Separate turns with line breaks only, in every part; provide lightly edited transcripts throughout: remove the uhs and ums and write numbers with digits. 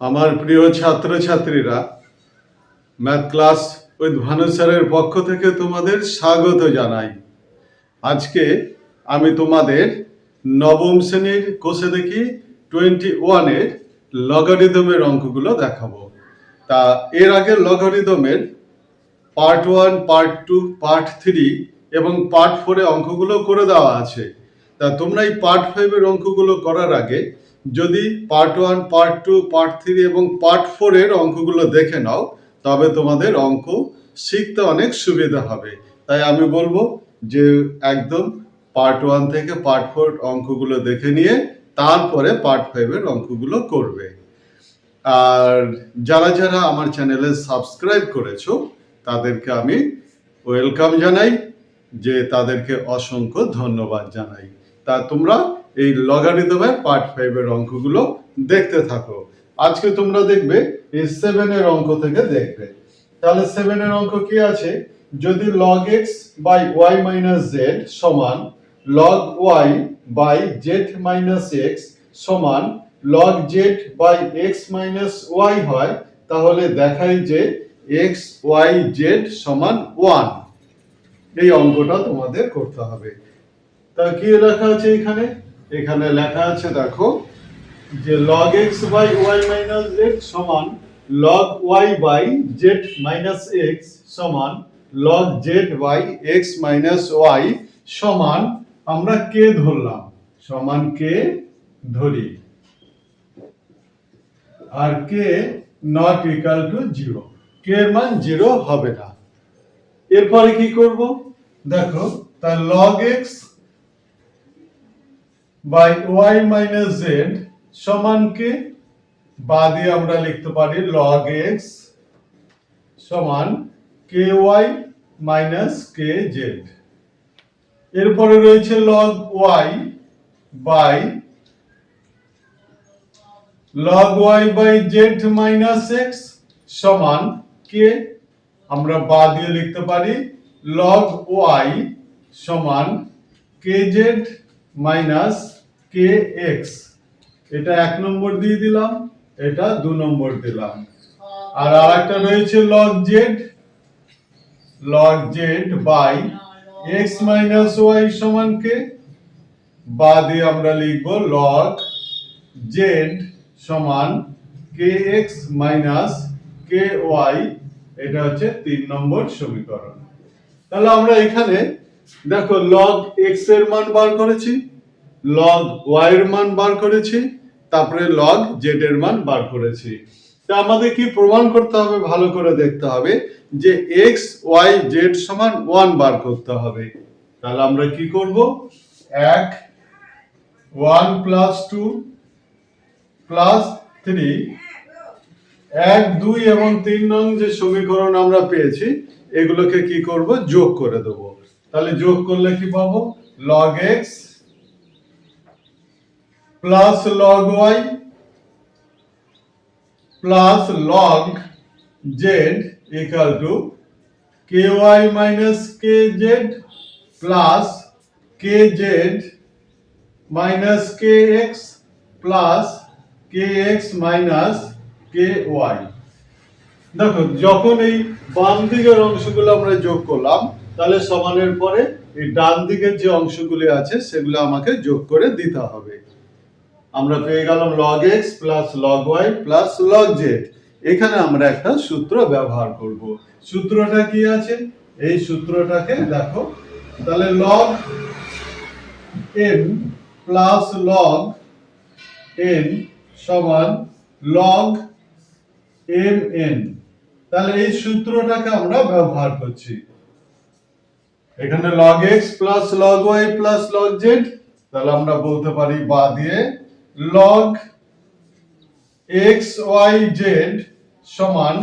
আমার প্রিয় ছাত্রছাত্রীরা, ম্যাথ ক্লাস উইথ ভানু স্যারের পক্ষ থেকে তোমাদের স্বাগত জানাই। আজকে আমি তোমাদের নবম শ্রেণীর কোষে দেখি 21-এর লগারিদমের অঙ্কগুলো দেখাবো। তা এর আগে লগারিদমের পার্ট 1, পার্ট 2, পার্ট 3 এবং পার্ট 4-এ অঙ্কগুলো করে দেওয়া আছে। তা তোমরা এই পার্ট 5-এর অঙ্কগুলো করার আগে যদি পার্ট 1, পার্ট 2, পার্ট 3 এবং পার্ট 4-এর অঙ্কগুলো দেখে নাও, তবে তোমাদের অঙ্ক শিখতে অনেক সুবিধা হবে। তাই আমি বলবো যে একদম পার্ট 1 থেকে পার্ট 4 অঙ্কগুলো দেখে নিয়ে তারপরে পার্ট 5-এর অঙ্কগুলো করবে। আর যারা যারা আমার চ্যানেলে সাবস্ক্রাইব করেছো তাদেরকে আমি ওয়েলকাম জানাই, যে তাদেরকে অসংখ্য ধন্যবাদ জানাই। তা তোমরা এই লগারিদমের পার্ট 5-এর অঙ্কগুলো দেখতে থাকো। আজকে তোমরা দেখবে এই 7-এর অঙ্ক থেকে দেখবে। তাহলে 7-এর অঙ্ক কি আছে? যদি log x by y minus z সমান log y by z minus x সমান log z by x minus y হয়, তাহলে দেখাই যে x y z সমান 1। এই অঙ্কটা তোমাদের করতে হবে। তা কি লেখা আছে এখানে? এখানে লেখা আছে, দেখো, যে log x by y minus z সমান log y by z minus x সমান log z by x minus y সমান আমরা k ধরলাম, সমান k ধরি, আর k not equal to 0, k এর মান 0 হবে না। এরপরে কি করব? দেখো, তা log x by y minus z সমান কে বাদে আমরা লিখতে পারি log x সমান ky minus kz। এরপরে রয়েছে log y by z minus x সমান কে, আমরা বাদে লিখতে পারি log y সমান kz minus kx। এটা 1 নম্বর দিয়ে দিলাম, এটা 2 নম্বর দিলাম। আর আরেকটা রয়েছে log z by x minus y সমান কে, বাদে আমরা লিখব log z সমান kx minus ky। এটা হচ্ছে 3 নম্বর সমীকরণ। তাহলে আমরা এখানে দেখো log x এর মান বার করেছি, log y এর মান বার করেছি, তারপরে log z এর মান বার করেছি। তা আমাদের কি প্রমাণ করতে হবে? ভালো করে দেখতে হবে যে x y z সমান 1 বার করতে হবে। তাহলে আমরা কি করব? 1 plus 2 plus 3, 1, 2 এবং 3 নং যে সমীকরণ আমরা পেয়েছি এগুলোকে কি করব? যোগ করে দেব। তাহলে যোগ করলে কি পাবো? log x plus log y plus log z equal to ky minus kz plus kz minus kx plus kx minus ky। দেখো, যখন এই বাম দিকের অংশগুলো আমরা যোগ করলাম, তাহলে সমানের পরে এই ডান দিকের যে অংশগুলি আছে সেগুলো আমাকে যোগ করে দিতে হবে। আমরা পেয়ে গেলাম log x plus log y plus log z। এখানে আমরা একটা সূত্র ব্যবহার করব। সূত্রটা কি আছে? এই সূত্রটাকে দেখো, তাহলে log m plus log n সমান log mn। তাহলে এই সূত্রটাকে আমরা ব্যবহার করছি। এখানে log x plus log y plus log z, তাহলে আমরা বলতে পারি বা দিয়ে log x y z সমান,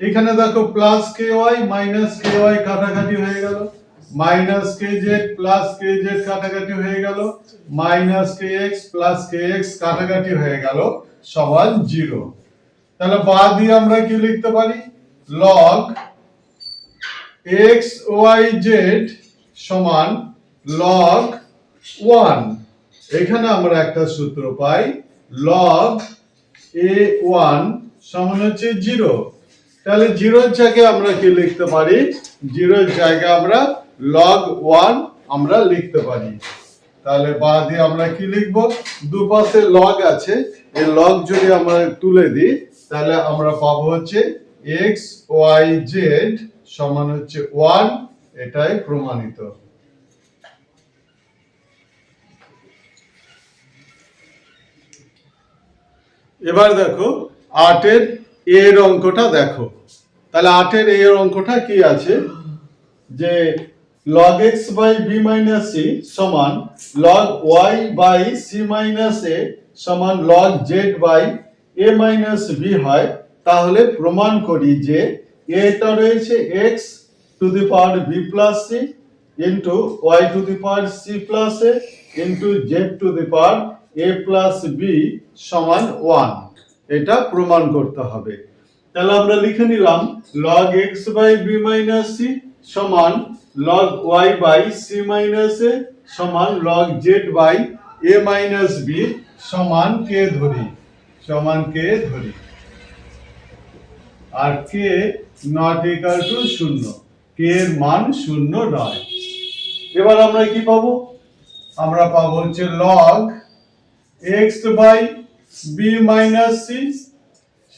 এখানে দেখো প্লাস ky মাইনাস ky কাটাকাটি হয়ে গেল, মাইনাস kz প্লাস kz কাটাকাটি হয়ে গেল, মাইনাস kx প্লাস kx কাটাকাটি হয়ে গেল, সমান 0। তাহলে বাদ দিয়ে আমরা কি লিখতে পারি? log x y z সমান log 1। এখানে আমরা একটা সূত্র পাই, log a1 সমান হচ্ছে 0। তাহলে 0 এর জায়গায় আমরা কি লিখতে পারি? 0 এর জায়গায় আমরা log 1 আমরা লিখতে পারি। তাহলে বাদ দিয়ে আমরা কি লিখব? দুপাশে log আছে, এই log যদি আমরা তুলে দিই তাহলে আমরা পাবো হচ্ছে x y z সমান হচ্ছে 1, এটাই প্রমাণিত। এবার দেখো 8 এর এর অঙ্কটা দেখো। তাহলে 8 এর এর অঙ্কটা কি আছে যে log x by b minus c সমান log y by c minus a সমান log z by a minus b হয়, তাহলে প্রমাণ করি যে এটা রয়েছে x to the power b plus c into y to the power c plus a into z to the power a plus b সমান 1। এটা প্রমাণ করতে হবে। তাহলে আমরা লিখে নিলাম log x by b minus c সমান log y by c minus a সমান log z by a minus b সমান k ধরি, সমান k ধরি, আর k not equal to 0, k এর মান 0 নয়। এবার আমরা কি পাবো? আমরা পাবো হচ্ছে log x by b minus c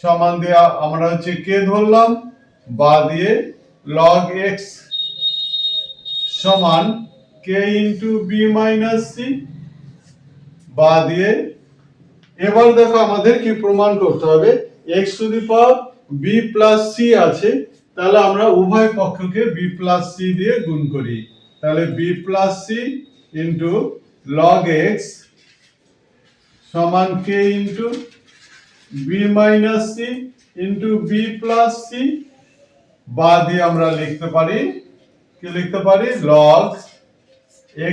সমান দিয়ে আমরা হচ্ছে k ধরলাম, বা দিয়ে log x সমান k into b minus c, বা দিয়ে এবার দেখো আমাদের কি প্রমাণ করতে হবে? x to the power b plus c আছে, তাহলে আমরা উভয় পক্ষকে b plus c দিয়ে গুণ করি। তাহলে b plus c into log x সমান k into b minus c into b plus c, বা দিয়ে আমরা লিখতে পারি কি লিখতে পারি? log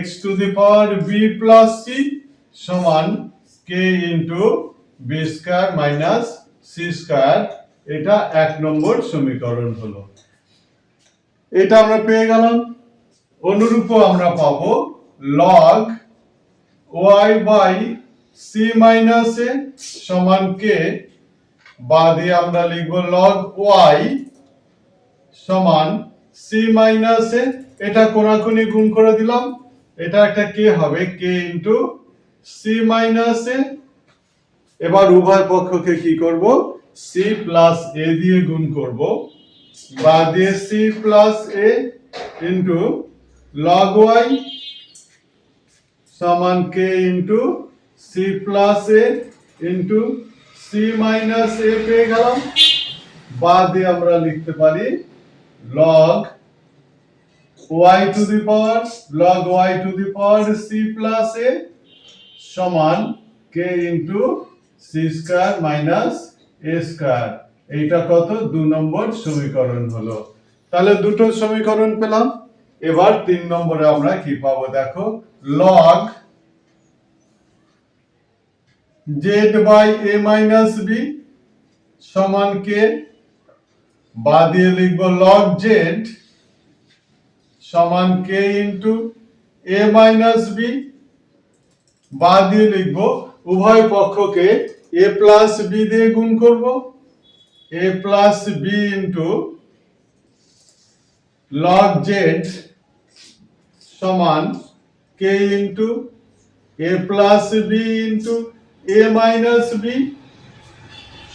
x to the power b plus c সমান k into b square minus c square। এটা 1 নম্বর সমীকরণ হলো। এটা আমরা পেয়ে গেলাম। অনুরূপ আমরা পাবো log y by c minus a সমান k, বা দিয়ে আমরা লিখব log y সমান c minus a, এটা কোণাকুণি গুণ করে দিলাম, এটা একটা k হবে k into c minus a। এবার উভয় পক্ষকে কি করব? c plus a দিয়ে গুণ করব, বা দিয়ে c plus a into log y সমান k into c plus a into c minus a পেয়ে গেলাম, বা দিয়ে আমরা লিখতে পারি log y to the power c plus a সমান k into c square minus a square। এইটা কত? 2 নম্বর সমীকরণ হলো। তাহলে দুটো সমীকরণ পেলাম। এবার 3 নম্বরে আমরা কি পাবো দেখো, log z by a minus b সমান k, বা দিয়ে লিখব log z সমান k into a minus b, বা দিয়ে লিখব উভয় পক্ষকে a plus b দিয়ে গুণ করব, a plus b into log z সমান k into a plus b into a minus b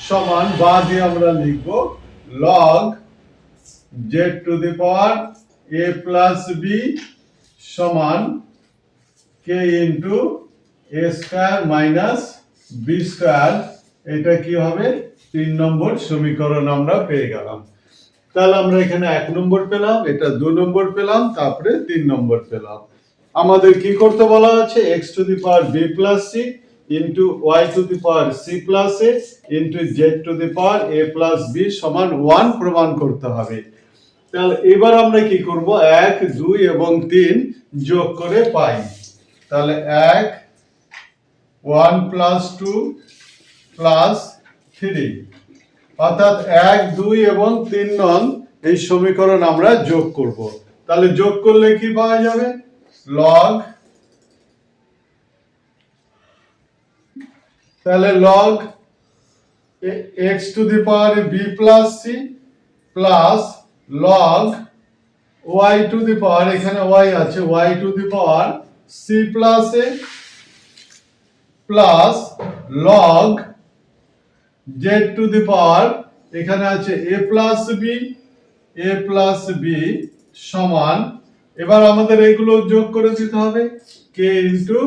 সমান, বা দিয়ে আমরা লিখব log z to the power a plus b সমান k into a square minus b square। এটা কি হবে? 3 নম্বর সমীকরণ আমরা পেয়ে গেলাম। তাহলে আমরা এখানে 1 নম্বর পেলাম, এটা 2 নম্বর পেলাম, তারপরে 3 নম্বর পেলাম। আমাদের কি করতে বলা আছে? x to the power b plus c into y to the power c plus a into z to the power a plus b সমান 1 প্রমাণ করতে হবে। তাহলে এবার আমরা কি করব? 1 2 এবং 3 যোগ করে পাই। তাহলে 1 plus 2 plus 3, অর্থাৎ 1 2 এবং 3 নং এই সমীকরণ আমরা যোগ করব। তাহলে যোগ করলে কি পাওয়া যাবে? log, তাহলে log x to the power b plus c plus log y to the power, এখানে ওয়াই আছে, y to the power c plus a plus log z to the power, এখানে আছে এ প্লাস বি সমান, এবার আমাদের এগুলো যোগ করে দিতে হবে, কে ইন্টু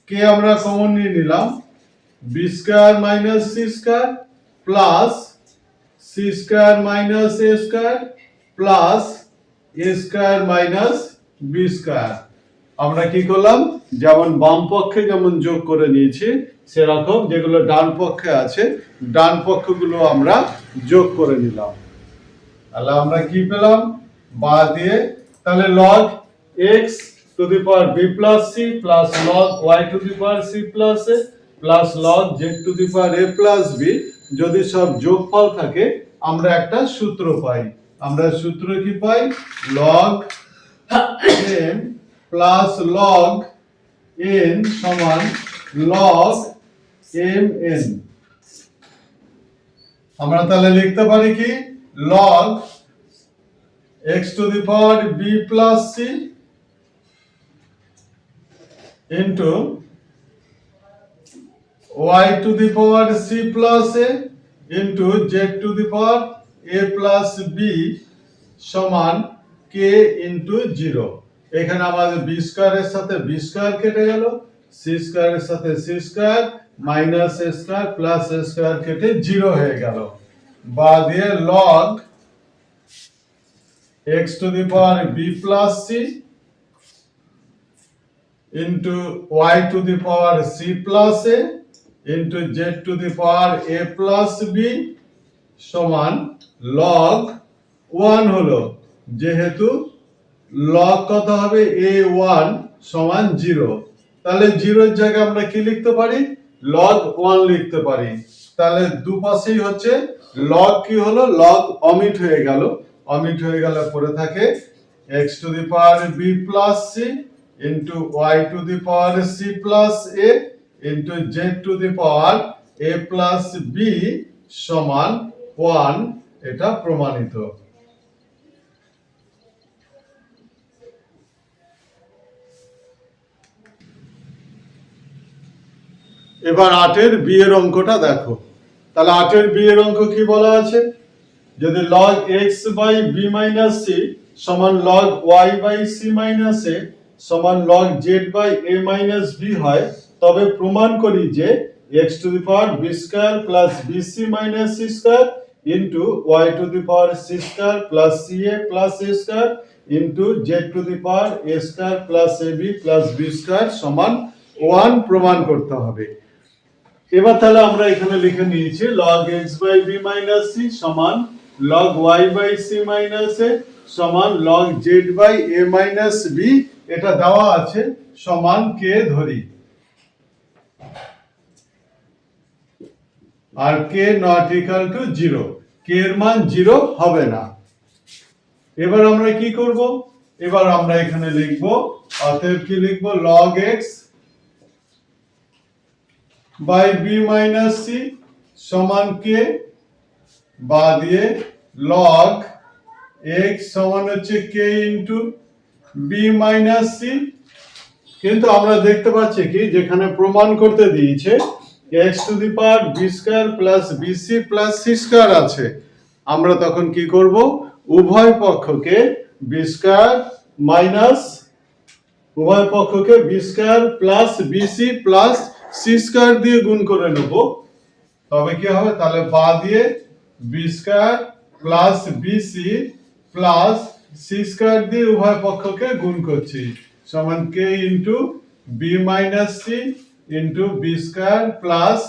কে আমরা কমন নিয়ে নিলাম, b square minus c square plus C square minus a square plus a square minus b square. আমরা কি করলাম, যেমন বাম পক্ষে যেমন যোগ করে নিয়েছি সেরকম যেগুলো ডান পক্ষে আছে ডান পক্ষগুলো আমরা যোগ করে নিলাম। তাহলে আমরা কি পেলাম, বা দিয়ে তাহলে log x to the power b plus c plus log y to the power c plus a plus log z to the power a plus b, যদি সব যোগফল থাকে আমরা একটা সূত্র পাই। আমরা সূত্র কি পাই, log m plus log n সমান log mn। আমরা তাহলে লিখতে পারি কি, log x to the power b plus c into y to the power c plus a into z to the power a plus b সমান k into 0। এখানে আমাদের b স্কয়ারের সাথে b স্কয়ার কেটে গেল, c স্কয়ারের সাথে c square minus a square plus a square কেটে 0 হয়ে গেল, বা দিয়ে log x to the power b plus c into y to the power c plus a into z to the power a plus b সমান log 1 হলো, যেহেতু log কত হবে a1 সমান 0, তাহলে 0 এর জায়গায় আমরা কি লিখতে পারি, log 1 লিখতে পারি। তাহলে দুপাশেই হচ্ছে log কি হলো, log অমিট হয়ে গেল, পরে থাকে x to the power b plus c into y to the power c plus a into z to the power a plus b সমান 1, এটা প্রমাণিত। এবার 8 এর বি এর অঙ্কটা দেখো। তাহলে 8 এর বি এর অঙ্ক কি বলা আছে, যদি log x by b minus c সমান log y by c minus a সমান log z by a minus b হয়, তবে প্রমাণ করি যে x to the power b square plus bc minus c square into y to the power c square plus ca plus a square into z to the power a square plus ab plus b square সমান 1 প্রমাণ করতে হবে। এবার তাহলে আমরা এখানে লিখে নিয়েছি log x by b minus c সমান log y by c minus a সমান log z by a minus b, এটা দেওয়া আছে, সমান k ধরি, আর k not equal to 0, k এর মান 0 হবে না। এবার আমরা কি করব, এবার আমরা এখানে লিখব, অতএব কি লিখব, log x by b minus c সমান k, বা দিয়ে log x সমান হচ্ছে k into b minus c, কিন্তু আমরা দেখতে পাচ্ছি কি যেখানে প্রমাণ করতে দিয়েছে x to the power b square plus bc plus c square আছে, আমরা তখন কি করব, উভয় পক্ষকে b square minus উভয় পক্ষকে b square plus bc plus c square দিয়ে গুণ করে নেব, তবে কি হবে, তাহলে বা দিয়ে b square plus bc plus c square দিয়ে উভয় পক্ষকে গুণ করছি সমান k into b minus c into b square plus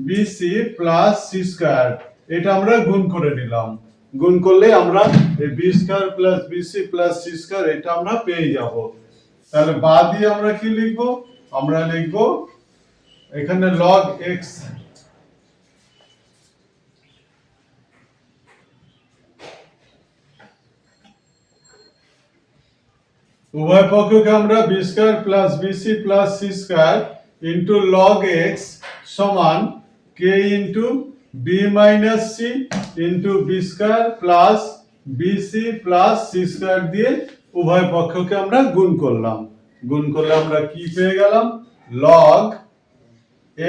bc plus c square, এটা আমরা গুণ করে নিলাম, গুণ করলে আমরা এই b square plus bc plus c square এটা আমরা পেয়ে যাব। তাহলে বা দিয়ে আমরা কি লিখব, আমরা লিখব এখানে log x উভয় পক্ষকে আমরা b square plus bc plus c square into log x সমান k into B minus C into B square plus BC plus C square দিয়ে উভয় পক্ষকে আমরা গুণ করলাম। গুণ করলে আমরা কি পেয়ে গেলাম? Log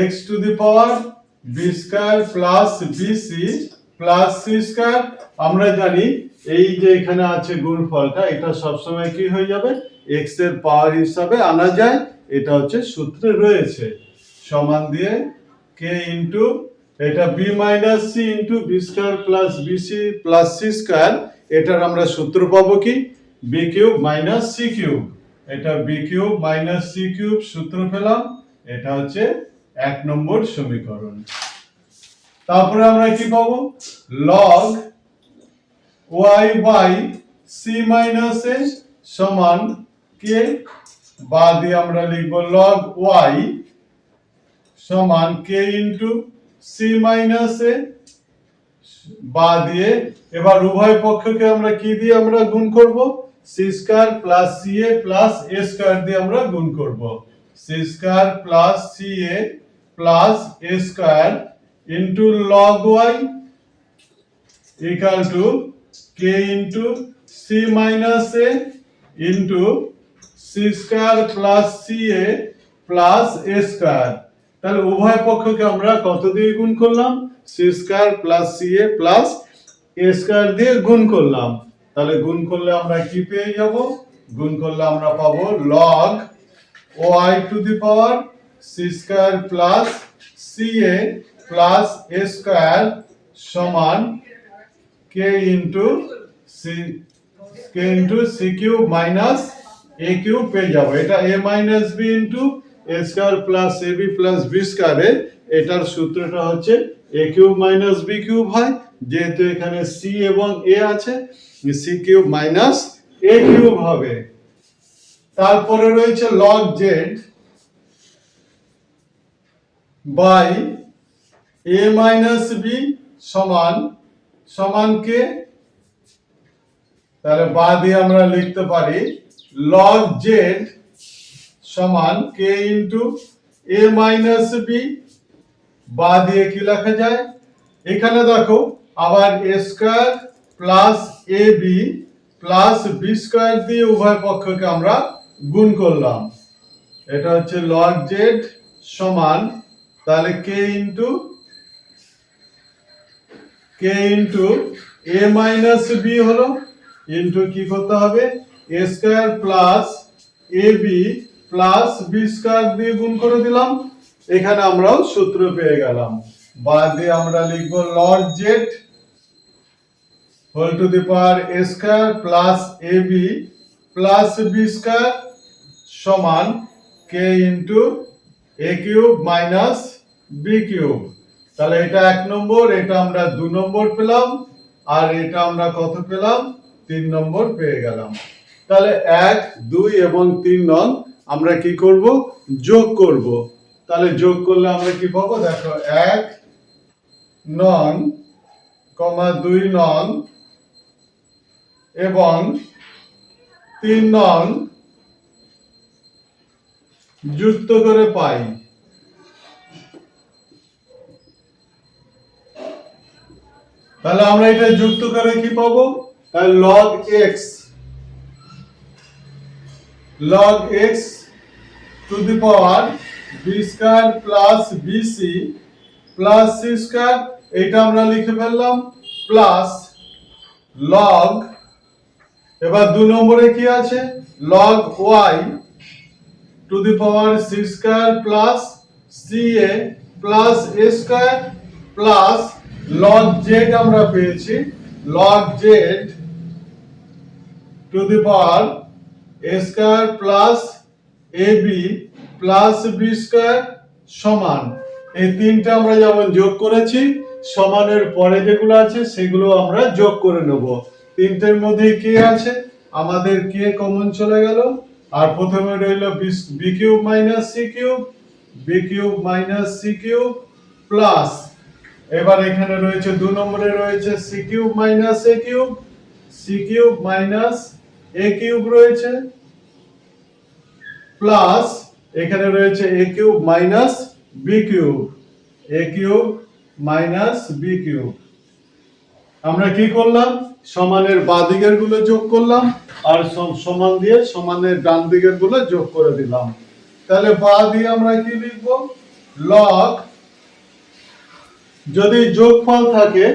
x to the power B square plus BC plus C square. আমরা জানি এই যে এখানে আছে গুণফলটা, এটা সবসময় কি হয়ে যাবে? x এর পাওয়ার হিসাবে আনা যায়, এটা হচ্ছে সূত্রে রয়েছে। সমান দিয়ে k ইনটু এটা b minus c into b square plus bc plus c square. এটার আমরা সূত্র পাবো কি? b cube minus c cube. এটা b cube minus c cube সূত্র পেলাম। এটা হচ্ছে 1 নম্বর সমীকরণ। তারপরে আমরা কি পাবো? log y by c minus a সমান k, বা দিয়ে আমরা লিখব log y সমান k into c minus a, বা দিয়ে এবার উভয় পক্ষকে আমরা কি দিয়ে আমরা গুণ করব? c square plus ca plus a square দিয়ে আমরা গুণ করব। c square plus ca plus a square into log y equal to k into c minus a into c square plus ca plus a square. তাহলে উভয় পক্ষকে আমরা কত দিয়ে গুণ করলাম? c square plus ca plus a square দিয়ে গুণ করলাম। তাহলে গুণ করলে আমরা কি পেয়ে যাব? গুণ করলে আমরা পাবো log y to the power c square plus ca plus a square সমান k into c cube minus a cube পেয়ে যাব। এটা a minus b into a square plus ab plus b স্কয়ারের এটার সূত্রটা হচ্ছে a cube minus b cube হয়, যেহেতু এখানে c এবং a আছে, c cube minus a cube হবে। তারপরে রয়েছে log z by a minus b সমান সমান k। তাহলে বা দিয়ে আমরা লিখতে পারি log z সমান k into a minus b, বা দিয়ে কি লেখা যায়? এখানে দেখো আবার a square plus ab plus b square দিয়ে উভয় পক্ষকে আমরা গুণ করলাম। এটা হচ্ছে log z সমান তাহলে k into a minus b হলো ইনটু কি করতে হবে? a square plus ab plus b square দিয়ে গুণ করে দিলাম। এখানে আমরাও সূত্র পেয়ে গেলাম। বাদ দিয়ে আমরা লিখব log z whole to the power a square plus ab plus b square সমান k into a cube minus b cube. তাহলে এটা 1 নম্বর, এটা আমরা 2 নম্বর পেলাম, আর এটা আমরা কত পেলাম? 3 নম্বর পেয়ে গেলাম। তাহলে 1, 2 এবং 3 নং আমরা কি করব? যোগ করব। তাহলে যোগ করলে আমরা কি পাবো? দেখো 1 নং, 2 নং এবং 3 নং যুক্ত করে পাই। তাহলে আমরা এটা যুক্ত করে কি পাবো? তাহলে log x to the power b square plus bc plus c square, এটা আমরা লিখে ফেললাম, প্লাস log, এবার 2 নম্বরে কি আছে? log y to the power c square plus ca plus a square plus log z আমরা পেয়েছি log z to the power a square plus ab plus b square সমান, এই তিনটা আমরা যেমন যোগ করেছি সমানের পরে যেগুলো আছে সেগুলো আমরা যোগ করে নেব। তিনটের মধ্যে কি আছে? আমাদের কে কমন চলে গেল, আর প্রথমে রইল b cube minus c cube, b cube minus c cube plus, এবার এখানে রয়েছে 2 নম্বরে রয়েছে c cube minus a cube, c cube minus a cube রয়েছে, প্লাস এখানে রয়েছে a cube minus b cube, a cube minus B cube. আমরা কি করলাম, সমানের বাঁ দিকের গুলো যোগ করলাম আর সমান দিয়ে সমানের ডান দিকের গুলো যোগ করে দিলাম। তাহলে বাঁ দিয়ে আমরা কি লিখব, লগ, যদি যোগফল থাকে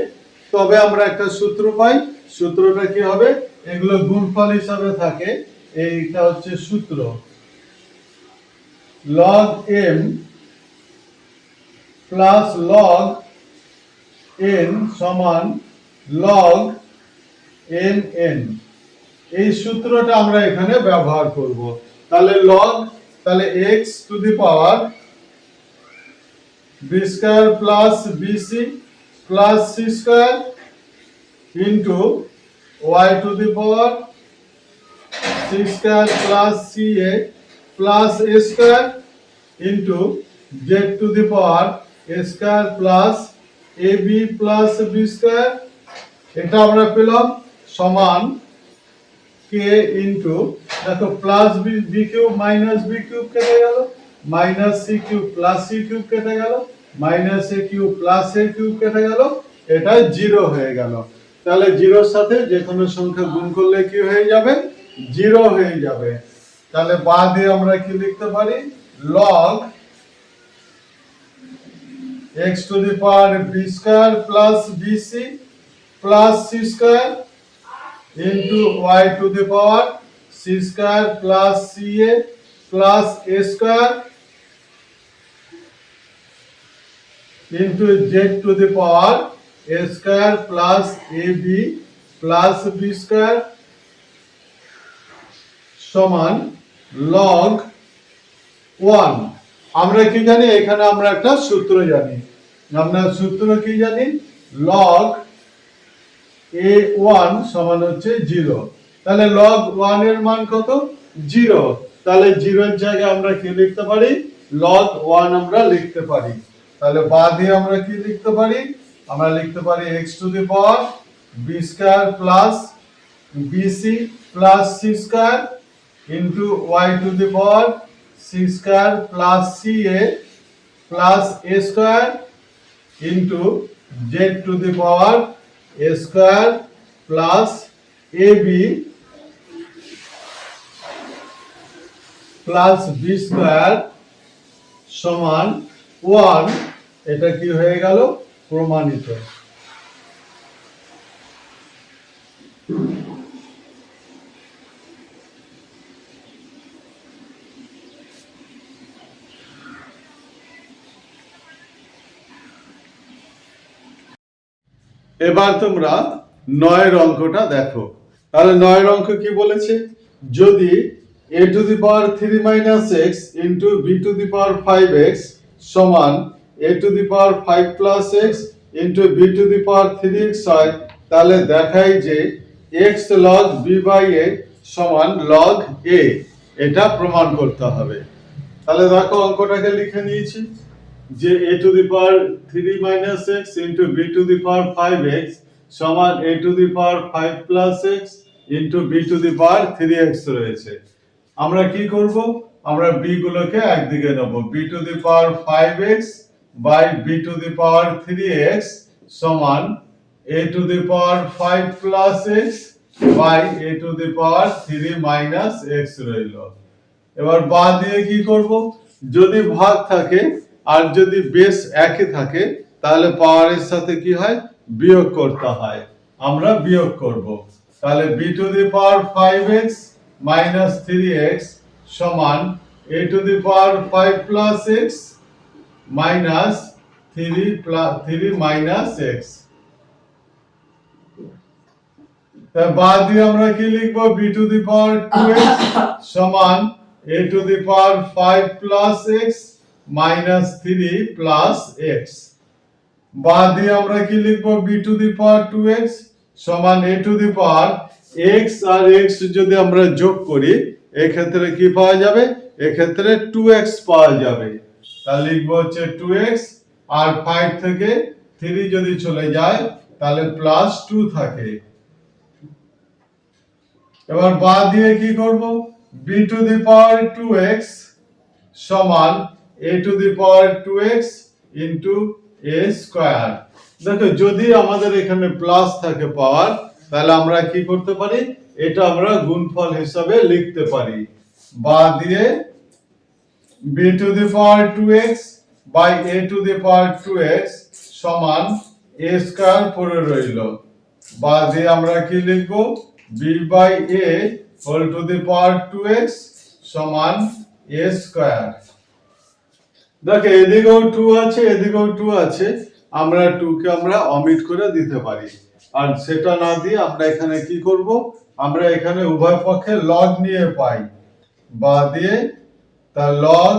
তবে আমরা একটা সূত্র পাই, সূত্রটা কি হবে, এগুলো গুণফল হিসাবে থাকে, এইটা হচ্ছে সূত্র, log m plus log n সমান log mn। এই সূত্রটা আমরা এখানে ব্যবহার করব। তাহলে log, তাহলে x to the power b square plus bc plus c square into y to the power c square plus ca plus a square into z to the power a square plus ab plus b square. এটা আমরা পেলাম সমান k into, দেখো plus B cube minus B cube কেটে গেল, minus C cube plus C cube কেটে গেল, minus A cube plus A cube কেটে গেল, এটা জিরো হয়ে গেল। তাহলে জিরোর সাথে যে কোনো সংখ্যা গুণ করলে কি হয়ে যাবে, জিরো হয়ে যাবে। তাহলে বাঁ দিয়ে আমরা কি লিখতে পারি, log x to the power b square plus bc plus c square into y to the power c square plus ca plus a square into z to the power a square plus ab plus b square সমান log 1। আমরা কি জানি, এখানে আমরা একটা সূত্র জানি, আমরা সূত্র কি জানি, log a1 সমান হচ্ছে 0। তাহলে log 1 এর মান কত, 0। তাহলে 0 এর জায়গায় আমরা কি লিখতে পারি, log 1 আমরা লিখতে পারি। তাহলে বাঁ দিয়ে আমরা কি লিখতে পারি, আমরা লিখতে পারি x to the power b square plus bc plus c square into y to the power c square plus ca plus a square into z to the power a square plus ab plus b square সমান 1। এটা কি হয়ে গেল, প্রমাণিত। এবার তোমরা 9 এর অঙ্কটা দেখো। তাহলে 9 এর অঙ্ক কি বলেছে, যদি a to the power 3 minus x into b to the power 5x সমান a to the power 5 plus x into b to the power 3x হয়, তাহলে দেখাই যে x log b by a সমান log a। এটা প্রমাণ করতে হবে। তাহলে দেখো অঙ্কটাকে লিখে নিয়েছি যে a to the power 3 minus x into b to the power 5x সমান a to the power 5 plus x into b to the power 3x রয়েছে। আমরা কি করব, আমরা b গুলোকে একদিকে নেব, b to the power 5x by b to the power 3x সমান a to the power 5 plus x by a to the power 3 minus x রইল। এবার বাঁ দিয়ে কি করব, যদি ভাগ থাকে আর যদি বেস একই থাকে তাহলে পাওয়ারের সাথে কি হয়, বিয়োগ করতে হয়, আমরা বিয়োগ করব। তাহলে b to the power 5x minus 3x সমান a to the power 5 plus x minus 3 minus x। তাই বাদ দিয়ে আমরা কি লিখব, b to the power 2x সমান a to the power 5 plus x minus 3 plus x। বাদ দিয়ে আমরা কি লিখব, b to the power 2x সমান a to the power x আর x যদি আমরা যোগ করি এক্ষেত্রে কি পাওয়া যাবে, এক্ষেত্রে 2x পাওয়া যাবে। তাহলে লিখব হচ্ছে 2x আর 5 থেকে 3 যদি চলে যায় তাহলে প্লাস 2 থাকে। এবার বাদ দিয়ে কি করব, b to the power 2x সমান a to the power 2x into a square. দেখো যদি আমাদের এখানে প্লাস থাকে পাওয়ার, তাহলে আমরা কি করতে পারি, এটা আমরা গুণফল হিসাবে লিখতে পারি, বা দিয়ে b to the power 2x by a to the power 2x সমান a স্কয়ার পড়ে রইল, বা দিয়ে আমরা কি লিখব, b by a whole to the power 2x সমান a স্কয়ার। দেখো এদিকেও 2 আছে, এদিকেও 2 আছে, আমরা 2 কে আমরা অমিট করে দিতে পারি। আর সেটা না দিয়ে আমরা এখানে কি করব, আমরা এখানে উভয় পক্ষে লগ নিয়ে পাই, বা দিয়ে তা log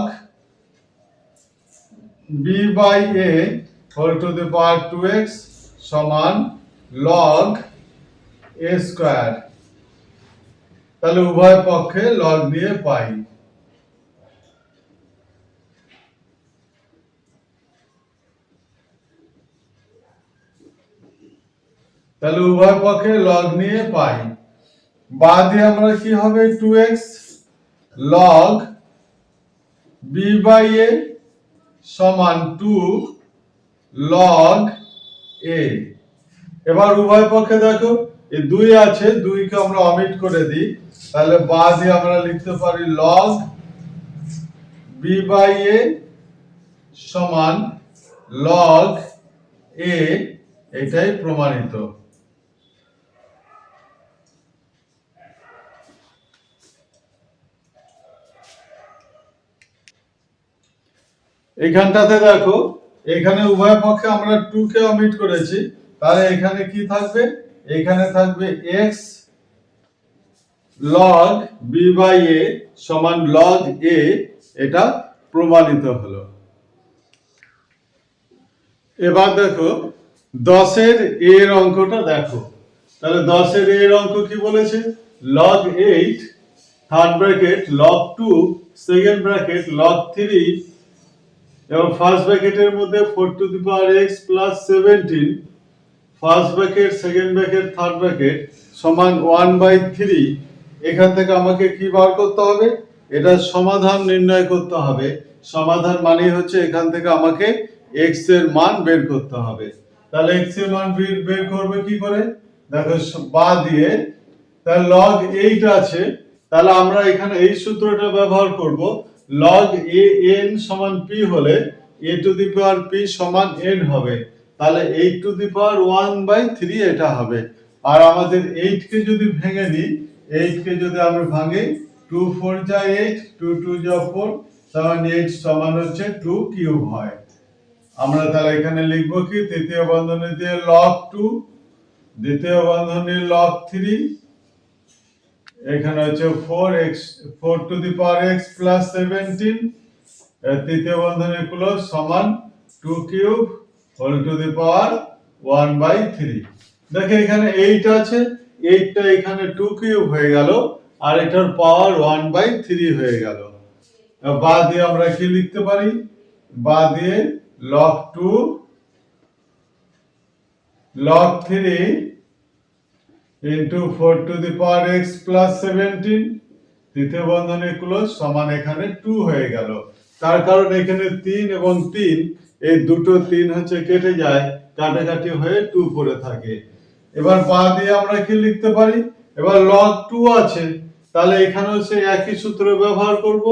b by a whole to the power 2x সমান লগ a স্কয়ার। তাহলে উভয় পক্ষে লগ নিয়ে পাই। তাহলে উভয় পক্ষে লগ নিয়ে পাই, বা দিয়ে আমরা কি হবে 2x log b by a সমান 2 লগ a। এবার উভয় পক্ষে দেখো এই 2 আছে, 2 কে আমরা অমিট করে দিই, তাহলে বা দিয়ে আমরা লিখতে পারি লগ b বাই a সমান লগ a, এটাই প্রমাণিত। এখানটাতে দেখো এখানে উভয় পক্ষে আমরা 2 কে অমিট করেছি, তাহলে এখানে কি থাকবে, এখানে থাকবে x log b by a সমান log a, এটা প্রমাণিত হলো। এবার দেখো 10 এর এর অঙ্কটা দেখো, তাহলে 10 এর এর অঙ্ক কি বলেছে, log 8 third bracket log 2 second bracket log 3 এবং ফার্স্ট ব্র্যাকেটের মধ্যে 4 two the power x plus 17 first bracket second bracket third bracket সমান 1/3। এখান থেকে আমাকে কি বার করতে হবে, এটা সমাধান নির্ণয় করতে হবে। সমাধান মানে হচ্ছে এখান থেকে আমাকে x এর মান বের করতে হবে। তাহলে x এর মান বের করবে কি করে, দেখো বা দিয়ে তাহলে log 8 আছে, তাহলে আমরা এখানে এই সূত্রটা ব্যবহার করব, log an সমান p হলে a to the power p সমান n হবে, তাহলে 8 টু দি পাওয়ার 1/3 এটা হবে। আর আমাদের 8 কে যদি ভেঙে নিই, 8 কে যদি আমরা ভাঙি 2 4 যা 8, 2 2 যা 4, তখন 8 সমান হচ্ছে 2 কিউব হয়। আমরা তাহলে এখানে লিখব কি, তৃতীয় বন্ধনী দিয়ে log 2, দ্বিতীয় বন্ধনী log 3, এখানে হচ্ছে 4x 4 two the power x plus 17, তৃতীয় বন্ধনী ক্লোজ সমান 2 কিউব হোল টু দি পাওয়ার 1/3। দেখো এখানে 8 আছে, 8টা এখানে 2 কিউব হয়ে গেল, আর এটার পাওয়ার 1/3 হয়ে গেল। বা দিয়ে আমরা কি লিখতে পারি, বা দিয়ে log 2 log 3 into 4 to the power x plus 17, তৃতীয় বন্ধনী ক্লোজ সমান এখানে 2 হয়ে গেল। তার কারণ এখানে 3 এবং 3 এই দুটো 3 হচ্ছে কেটে যায়, কাটাকাটি হয়ে 2 পড়ে থাকে। এবার বা দিয়ে আমরা কি লিখতে পারি, এবার log 2 আছে, তাহলে এখানেও সেই একই সূত্র ব্যবহার করব,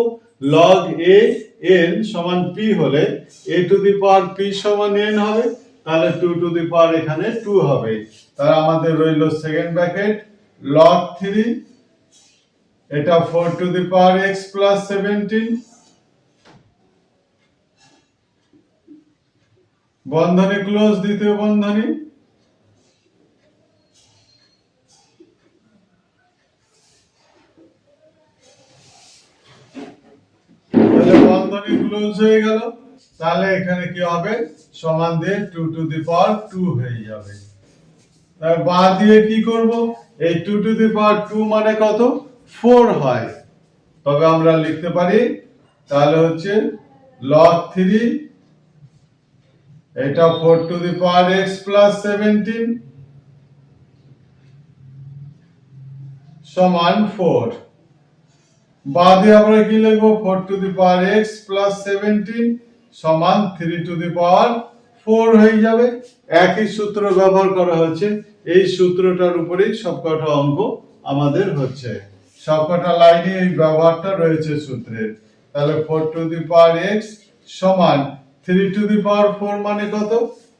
log a n সমান p হলে a to the power p সমান n হবে, তাহলে 2 টু দি পাওয়ার এখানে 2 হবে। তাহলে আমাদের রইল সেকেন্ড ব্র্যাকেট log 3, এটা 4 two the power x plus 17, বন্ধনী ক্লোজ, দ্বিতীয় বন্ধনী, তাহলে বন্ধনী ক্লোজ হয়ে গেল। তাহলে এখানে কি হবে, সমান দিয়ে 2 টু দি পাওয়ার 2 হয়ে যাবে। তার বা দিয়ে কি করব, এই 2 টু দি পাওয়ার 2 মানে কত, 4 হয়, তবে আমরা লিখতে পারি তাহলে হচ্ছে log 3, এটা 4 two the power x plus 17 সমান 4। বা দিয়ে আমরা কি লিখব, 4 two the power x plus 17 সমান 3 টু দি পাওয়ার 4 হয়ে যাবে। একই সূত্র ব্যবহার করা হচ্ছে, এই সূত্রটার উপরেই সবকটা অঙ্ক আমাদের হচ্ছে, সবকটা লাইনে এই ব্যবহারটা রয়েছে সূত্রের। তাহলে 4 টু দি পাওয়ার x সমান 3 টু দি পাওয়ার 4 মানে কত?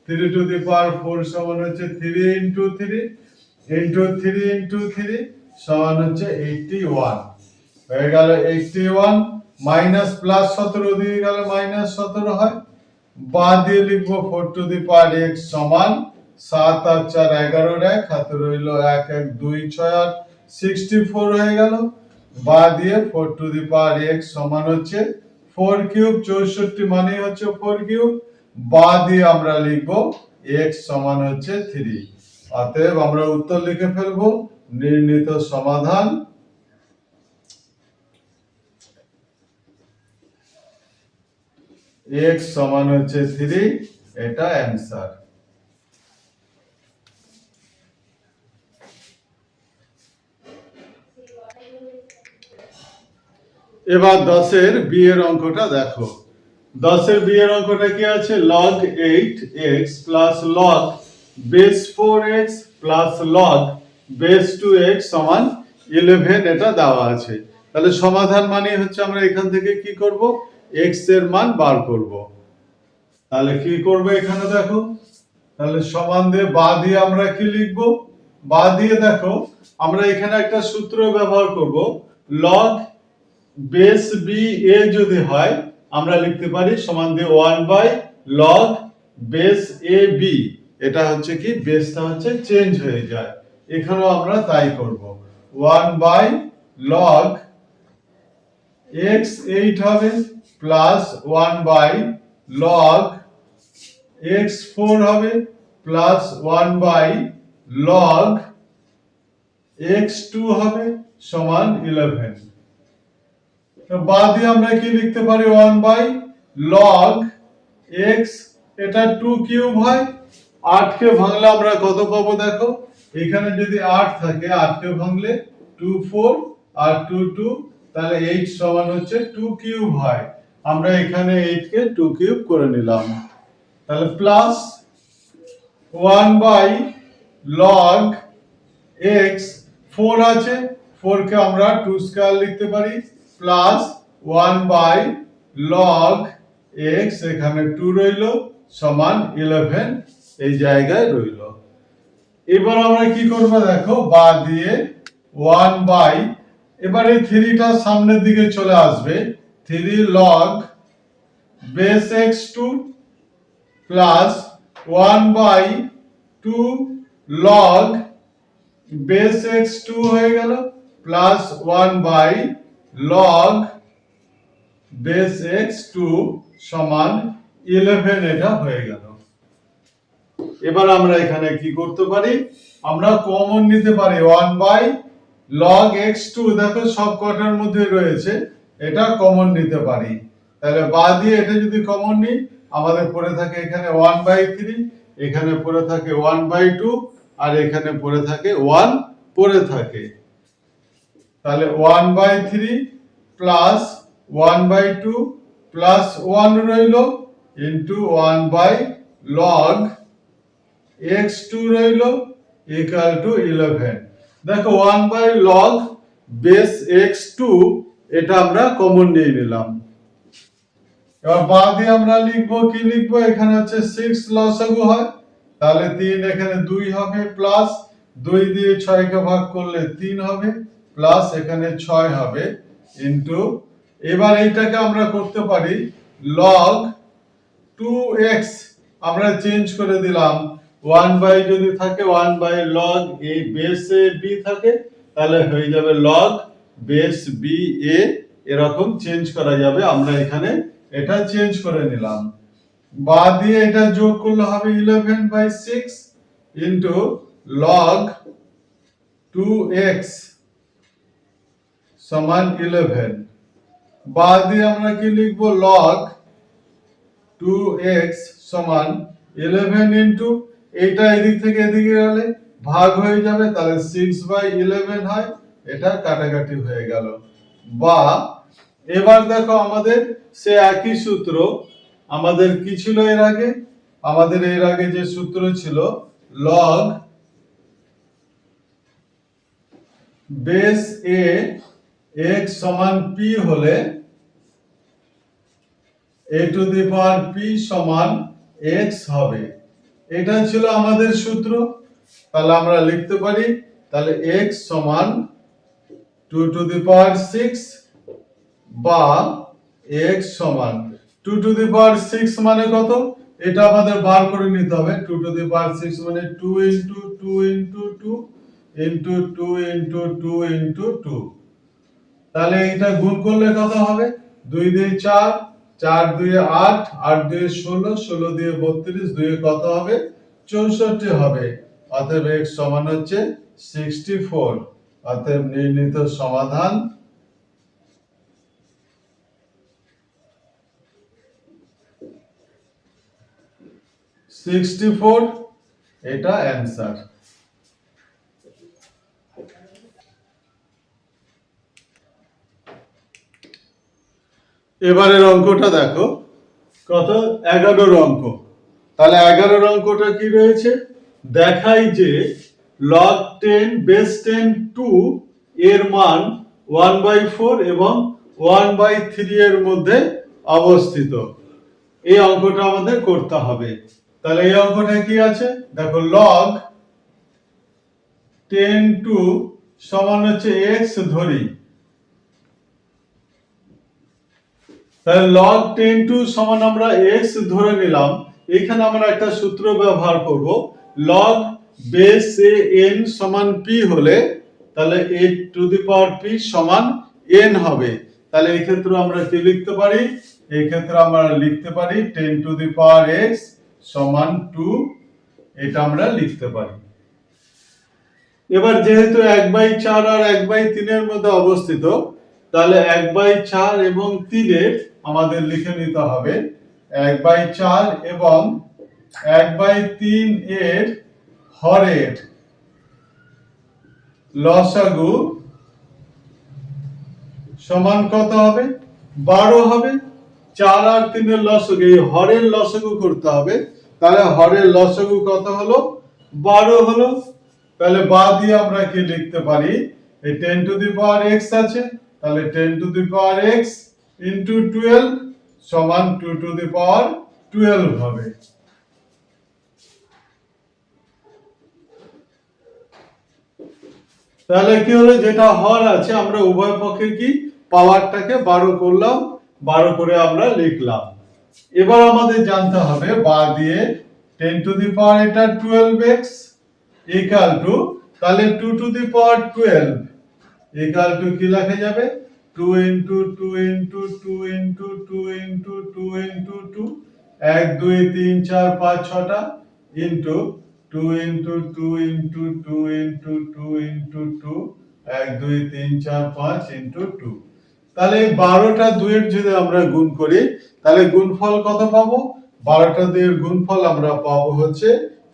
3 টু দি পাওয়ার 4 সমান হচ্ছে 3 ইনটু 3 ইনটু 3 ইনটু 3 সমান হচ্ছে 81 হয়ে গেল। 81 মাইনাস প্লাস 17 দিয়ে গেলে মাইনাস 17 হয়। বাদ দিয়ে লিখবো 4 টু দি পাওয়ার x সমান 7 আর 4 11 এর 1 হাতে রইল 1 1 2 6 আর 64 হয়ে গেল। বাদ দিয়ে 4 টু দি পাওয়ার x সমান হচ্ছে 4 কিউব 64 মানে হচ্ছে 4 কিউব। বাদ দিয়ে আমরা লিখবো x সমান হচ্ছে 3। অতএব আমরা উত্তর লিখে ফেলবো। নির্ণীত সমাধান x সমান হচ্ছে 3, এটা অ্যানসার। এবার 10 এর b এর অঙ্কটা দেখো। 10 এর b এর অঙ্কটা কি আছে? log 8x plus log base 4x plus log base 2x সমান 11 এটা দেওয়া আছে। তাহলে সমাধান মানে হচ্ছে আমরা এখান থেকে কি করব? x এর মান বার করব। তাহলে কি করব এখানে দেখো, তাহলে সমান দিয়ে বা দিয়ে আমরা কি লিখব? বা দিয়ে দেখো আমরা এখানে একটা সূত্র ব্যবহার করব, log বেস বি এ যদি হয় আমরা লিখতে পারি সমান দিয়ে 1 by log base A B. এটা হচ্ছে কি, বেসটা হচ্ছে চেঞ্জ হয়ে যায়, এখানেও আমরা তাই করব। 1 বাই log x 8 হবে প্লাস 1 বাই log x 4 হবে প্লাস 1 বাই log x 2 হবে সমান 11। বাদ দিয়ে আমরা কি লিখতে পারি? 1 বাই log x, এটা 2 কিউব হয়। 8 কে ভাঙলে আমরা কত পাবো দেখো, এখানে যদি 8 থাকে 8 কে ভাঙলে 2 4 আর 2 2, তাহলে 8 সমান হচ্ছে 2 কিউব হয়। আমরা এখানে 8 কে 2 কিউব করে নিলাম। তাহলে প্লাস 1 বাই log x 4 আছে, 4 কে আমরা 2 স্কয়ার লিখতে পারি, প্লাস 1 বাই log x এখানে 2 রইল সমান 11 এই জায়গায় রইল। এবার আমরা কি করব দেখো, বা দিয়ে 1 বাই, এবার এই 3 টা সামনের দিকে চলে আসবে, 3 log base x2 plus 1 by 2 log base x2 হয়ে গেল plus 1 by log base x2 সমান 11 এটা হয়ে গেল। এবার আমরা এখানে কি করতে পারি? আমরা কমন নিতে পারি 1 বাই log x2, দেখো সব কটার মধ্যে রয়েছে, এটা কমন নিতে পারি। তাহলে বাদ দিয়ে এটা যদি কমন নিই আমাদের পড়ে থাকে এখানে 1 বাই 3, এখানে পড়ে থাকে 1 বাই 2 আর এখানে পড়ে থাকে 1 পড়ে থাকে। তাহলে 1 বাই 3 প্লাস 1 বাই 2 প্লাস 1 রইল ইনটু 1 বাই log x2 রইল ইকুয়াল টু 11। দেখো 1 বাই log বেস x2 এটা আমরা কমন নিয়ে নিলাম। এবার বাদ দিয়ে আমরা লিখবো, কি লিখবো? এখানে হচ্ছে 6 লসাগু হয়, তাহলে 3 এখানে 2 হবে, প্লাস 2 দিয়ে 6 কে ভাগ করলে 3 হবে, প্লাস এখানে 6 হবে ইনটু, এবার এইটাকে আমরা করতে পারি log 2x, আমরা চেঞ্জ করে দিলাম, 1 বাই যদি থাকে 1 by log a base a b থাকে তাহলে হয়ে যাবে log বেস b a, এরকম চেঞ্জ করা যাবে। আমরা এখানে এটা চেঞ্জ করে নিলাম। বাদ দিয়ে এটা যোগ করলে হবে 11 বাই 6 ইনটু log 2x সমান 11। বাদ দিয়ে আমরা কি লিখব? log 2x সমান 11 ইনটু, এটা এদিক থেকে এদিকে গেলে ভাগ হয়ে যাবে, তাহলে 6 বাই 11 হয়, এটা কাটাকাটি হয়ে গেল। বা এবার দেখো আমাদের সে একই সূত্র, আমাদের কি ছিল এর আগে? আমাদের এর আগে যে সূত্র ছিল লগ বেস এ x সমান p হলে a to the power p সমান x হবে। এটা ছিল আমাদের সূত্র। তাহলে আমরা লিখতে পারি তাহলে x সমান 2 টু দি পাওয়ার 6 বা x সমান 2 টু দি পাওয়ার 6 মানে কত, এটা আমাদের বার করে নিতে হবে। 2 টু দি পাওয়ার 6 মানে 2 into 2 into 2 into 2 into 2 into 2। তাহলে এটা গুণ করলে কত হবে? 2 দিয়ে 4, 4 দিয়ে 8, 8 দিয়ে 16, 16 দিয়ে 32, 2 এ কত হবে? 64 হবে। অতএব x সমান হচ্ছে 64। অতএব নির্ণীত সমাধান 64, এটা অ্যানসার। এবারের অঙ্কটা দেখো, কত? 11 অঙ্ক। তাহলে 11 অঙ্কটা কি রয়েছে? দেখাই যে log 10 বেস 10 2 এর মান 1/4 এবং 1/3 এর মধ্যে অবস্থিত। এই অঙ্কটা আমাদের করতে হবে। তাহলে এই অঙ্কটা কি আছে দেখো, log 10 2 সমান হচ্ছে x ধরি। তাহলে log 10 2 সমান আমরা x ধরে নিলাম। এখানে আমরা একটা সূত্র ব্যবহার করব, log বেস এ n সমান p হলে তাহলে a to the power p সমান n হবে। তাহলে এই ক্ষেত্রে আমরা কি লিখতে পারি? এই ক্ষেত্রে আমরা লিখতে পারি 10 টু দি পাওয়ার x সমান 2, এটা আমরা লিখতে পারি। এবার যেহেতু 1/4 আর 1/3 এর মধ্যে অবস্থিত, তাহলে 1/4 এবং 3 এর আমাদের লিখে নিতে হবে 1/4 এবং 1/3 এর হরের লসাগু সমান কত হবে? 12 হবে। 4 আর 3 এর লসাগু, এই হরের লসাগু করতে হবে। তাহলে হরের লসাগু কত হলো? 12 হলো। তাহলে বাদ দিয়ে আমরা কি লিখতে পারি? এই 10 টু দি পাওয়ার x আছে, তাহলে 10 to the power x into 12 সমান 2 টু দি পাওয়ার 12 হবে। তাহলে কি হলো, যেটা হর আছে আমরা উভয় পক্ষে কি পাওয়ারটাকে 12 করলাম, 12 করে আমরা লিখলাম। এবার আমাদের জানতে হবে বা দিয়ে 10 টু দি পাওয়ার এটা 12x ইকুয়াল টু, তাহলে 2 to the power 12 equal to কি লেখা যাবে? 2 into 2 into 2 into 2 into 2 into 2, 1 2 3 4 5 6টা into 2 into 2 into 2 into 2 into 2, 1 2 3 4 5 into 2। তাহলে এই 12টা 2 এর যদি আমরা গুণ করি, তাহলে গুণফল কত পাবো? 12টা 2 এর গুণফল আমরা পাবো হচ্ছে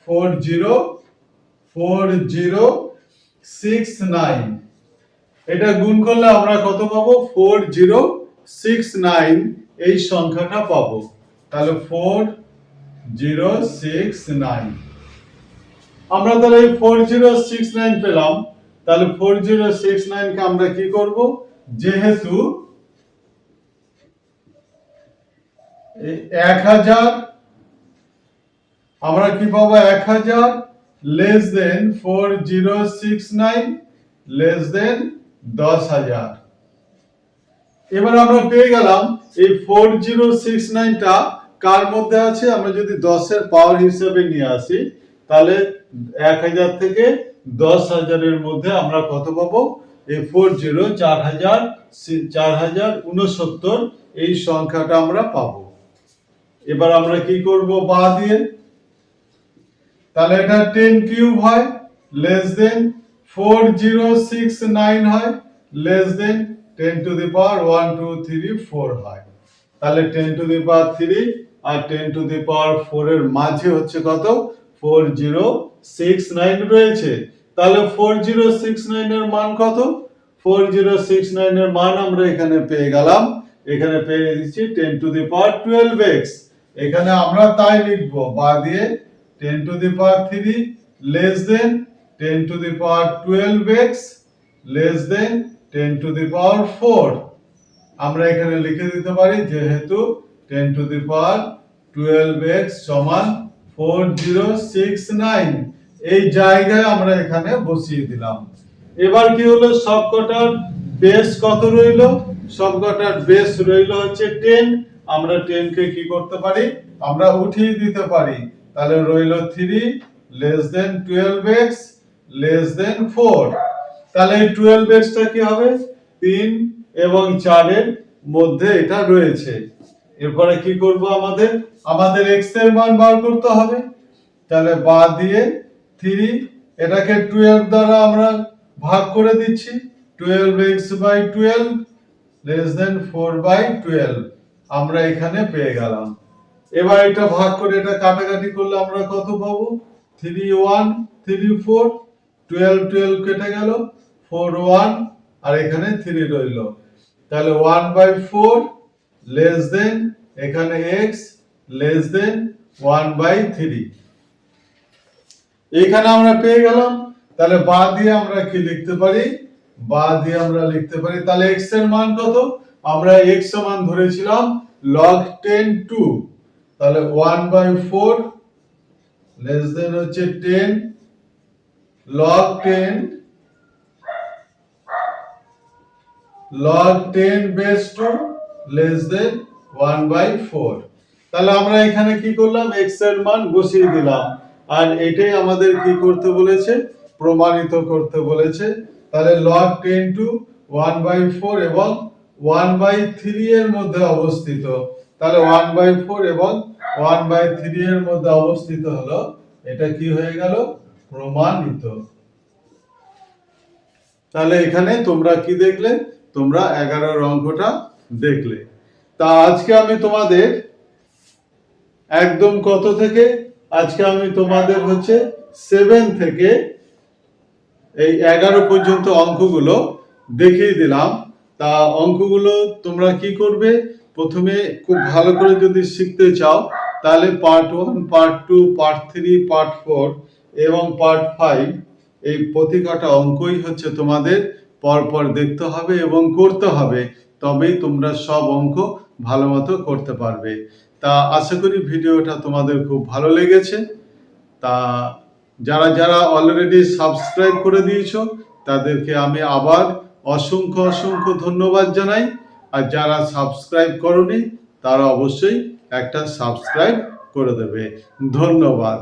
4069। এটা গুণ করলে আমরা কত পাবো? 4069 এই সংখ্যাটা পাবো। তাহলে 4069 আমরা তাহলে এই 4069 পেলাম। তাহলে 4069 কে আমরা কি করব? যেহেতু 1000 আমরা কি পাবো? 1000 লেস দেন 4069 লেস দেন 10,000। এবার আমরা পেয়ে গেলাম এই 4069 টা কার মধ্যে আছে। আমরা যদি 10 এর পাওয়ার হিসেবে নিয়ে আসি, তাহলে 1000 থেকে 10,000 এর মধ্যে আমরা কত পাবো? এই 4069 এই সংখ্যাটা আমরা পাবো। এবার আমরা কি করব? বা দিয়ে, তাহলে এটা 10 কিউব হয় লেস দেন 4069 হয় লেস দেন 10 টু দি পাওয়ার 1 2 3 4 হয়। তাহলে 10 to the power 3 R 10 to the power 4 এর মাঝে হচ্ছে কত? 4069 রয়েছে। তাহলে 4069 এর মান কত? 4069 এর মান আমরা এখানে পেয়ে গেলাম। এখানে পেয়ে দিচ্ছি 10 টু দি পাওয়ার 12x। এখানে আমরা তাই লিখবো, বা দিয়ে 10 to the power 3 less than 10 to the power 12x less than 10 to the power 4। আমরা এখানে লিখে দিতে পারি যেহেতু 10 টু দি পাওয়ার 12x সমান 4069, এই জায়গায় আমরা এখানে বসিয়ে দিলাম। এবার কি হলো, সবকটার বেস কত রইলো? সবকটার বেস রইলো হচ্ছে 10। আমরা 10 কে কি করতে পারি? আমরা উঠিয়ে দিতে পারি। তাহলে রইলো 3 লেস দেন 12x লেস দেন 4। তাহলে এই 12x টা কি হবে? 3 এবং 4 এর মধ্যে এটা রয়েছে। এরপরে কি করব? আমাদের x এর মান বার করতে হবে। তাহলে বা দিয়ে 3, এটাকে 12 দ্বারা আমরা ভাগ করে দিচ্ছি। 12x/12 লেস দেন 4/12 আমরা এখানে পেয়ে গেলাম। এবার এটা ভাগ করে এটা কাটাকাটি করলে আমরা কত পাবো? 3 1 3 4, 12 12 কেটে গেল, 4 1 আর এখানে 3 রইল। তাহলে 1/4 লেস দেন এখানে x লেস দেন 1/3 এখানে আমরা পেয়ে গেলাম। তাহলে বা দিয়ে আমরা কি লিখতে পারি? বা দিয়ে আমরা লিখতে পারি, তাহলে x এর মান কত? আমরা x সমান ধরেছিলাম log 10 2, তাহলে 1/4 লেস দেন হচ্ছে 10 log 10 base 2 লেস দেন 1/4। তাহলে আমরা এখানে কি করলাম? x এর মান বসিয়ে দিলাম, আর এটাই আমাদের কি করতে বলেছে? প্রমাণিত করতে বলেছে। তাহলে log 10 টু 1/4 এবং 1/3 এর মধ্যে অবস্থিত। তাহলে 1/4 এবং 1/3 এর মধ্যে অবস্থিত হলো, এটা কি হয়ে গেল? প্রমাণিত। তাহলে এখানে তোমরা কি দেখলে? তোমরা 11 অঙ্কটা দেখলে। তা আজকে আমি তোমাদের একদম কত থেকে? আজকে আমি তোমাদের হচ্ছে 7 থেকে এই 11 পর্যন্ত অঙ্কগুলো দেখিয়ে দিলাম। তা অঙ্কগুলো তোমরা কি করবে? প্রথমে খুব ভালো করে যদি শিখতে চাও তাহলে পার্ট 1 পার্ট 2 পার্ট 3 পার্ট 4 এবং পার্ট 5 এই প্রতিটা অঙ্কই হচ্ছে তোমাদের পরপর দেখতে হবে এবং করতে হবে, তবেই তোমরা সব অঙ্ক ভালো মতো করতে পারবে। তা আশা করি ভিডিওটা তোমাদের খুব ভালো লেগেছে। তা যারা যারা অলরেডি সাবস্ক্রাইব করে দিয়েছো তাদেরকে আমি আবার অসংখ্য অসংখ্য ধন্যবাদ জানাই। আর যারা সাবস্ক্রাইব করোনি তারা অবশ্যই একটা সাবস্ক্রাইব করে দেবে। ধন্যবাদ।